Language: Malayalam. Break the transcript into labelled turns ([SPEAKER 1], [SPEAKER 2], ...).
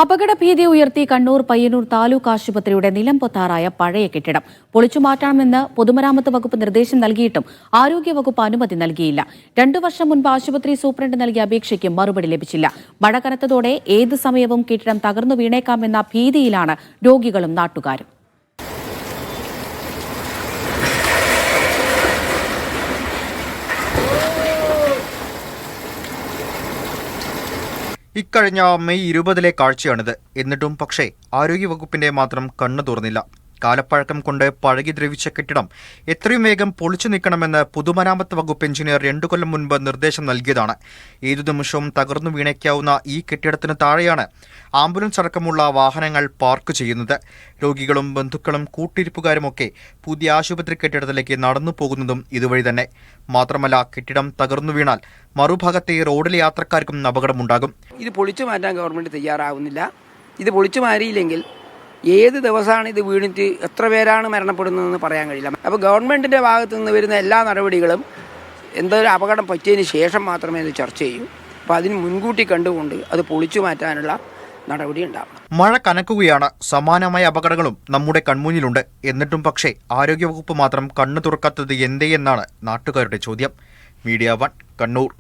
[SPEAKER 1] അപകടഭീതി ഉയർത്തി കണ്ണൂർ പയ്യന്നൂർ താലൂക്ക് ആശുപത്രിയുടെ നിലംപൊത്താറായ പഴയ കെട്ടിടം പൊളിച്ചുമാറ്റണമെന്ന് പൊതുമരാമത്ത് വകുപ്പ് നിർദ്ദേശം നൽകിയിട്ടും ആരോഗ്യവകുപ്പ് അനുമതി നൽകിയില്ല. 2 വർഷം മുൻപ് ആശുപത്രി സൂപ്രണ്ട് നൽകിയ അപേക്ഷയ്ക്ക് മറുപടി ലഭിച്ചില്ല. മഴ കനത്തതോടെ ഏത് സമയവും കെട്ടിടം തകർന്നു വീണേക്കാമെന്ന ഭീതിയിലാണ് രോഗികളും നാട്ടുകാരും.
[SPEAKER 2] ഇക്കഴിഞ്ഞ മെയ് 20 കാഴ്ചയാണിത്. എന്നിട്ടും പക്ഷേ ആരോഗ്യവകുപ്പിന്റെ മാത്രം കണ്ണു തുറന്നില്ല. കാലപ്പഴക്കം കൊണ്ട് പഴകി ദ്രവിച്ച കെട്ടിടം എത്രയും വേഗം പൊളിച്ചു നീക്കണമെന്ന് പൊതുമരാമത്ത് വകുപ്പ് എഞ്ചിനീയർ 2 കൊല്ലം മുൻപ് നിർദ്ദേശം നൽകിയതാണ്. ഏതു നിമിഷവും തകർന്നു വീണേക്കാവുന്ന ഈ കെട്ടിടത്തിന് താഴെയാണ് ആംബുലൻസ് അടക്കമുള്ള വാഹനങ്ങൾ പാർക്ക് ചെയ്യുന്നത്. രോഗികളും ബന്ധുക്കളും കൂട്ടിരിപ്പുകാരുമൊക്കെ പുതിയ ആശുപത്രി കെട്ടിടത്തിലേക്ക് നടന്നു പോകുന്നതും ഇതുവഴി തന്നെ. മാത്രമല്ല, കെട്ടിടം തകർന്നു വീണാൽ മറുഭാഗത്തെ റോഡിലെ യാത്രക്കാർക്കും അപകടമുണ്ടാകും.
[SPEAKER 3] ഇത് പൊളിച്ചു മാറ്റാൻ ഗവൺമെന്റ് തയ്യാറാവുന്നില്ല. ഇത് പൊളിച്ചു മാറിയില്ലെങ്കിൽ ഏത് ദിവസമാണ് ഇത് വീണിട്ട് എത്ര പേരാണ് മരണപ്പെടുന്നതെന്ന് പറയാൻ കഴിയില്ല. അപ്പോൾ ഗവൺമെൻറ്റിൻ്റെ ഭാഗത്തു നിന്ന് വരുന്ന എല്ലാ നടപടികളും എന്തൊരു അപകടം പറ്റിയതിന് ശേഷം മാത്രമേ ഇത് ചർച്ച ചെയ്യൂ. അപ്പോൾ അതിന് മുൻകൂട്ടി കണ്ടുകൊണ്ട് അത് പൊളിച്ചു മാറ്റാനുള്ള നടപടി ഉണ്ടാവണം.
[SPEAKER 2] മഴ കനക്കുകയാണ്. സമാനമായ അപകടങ്ങളും നമ്മുടെ കൺമുന്നിലുണ്ട്. എന്നിട്ടും പക്ഷേ ആരോഗ്യവകുപ്പ് മാത്രം കണ്ണു തുറക്കാത്തത് എന്തേ എന്നാണ് നാട്ടുകാരുടെ ചോദ്യം. മീഡിയ 1 കണ്ണൂർ.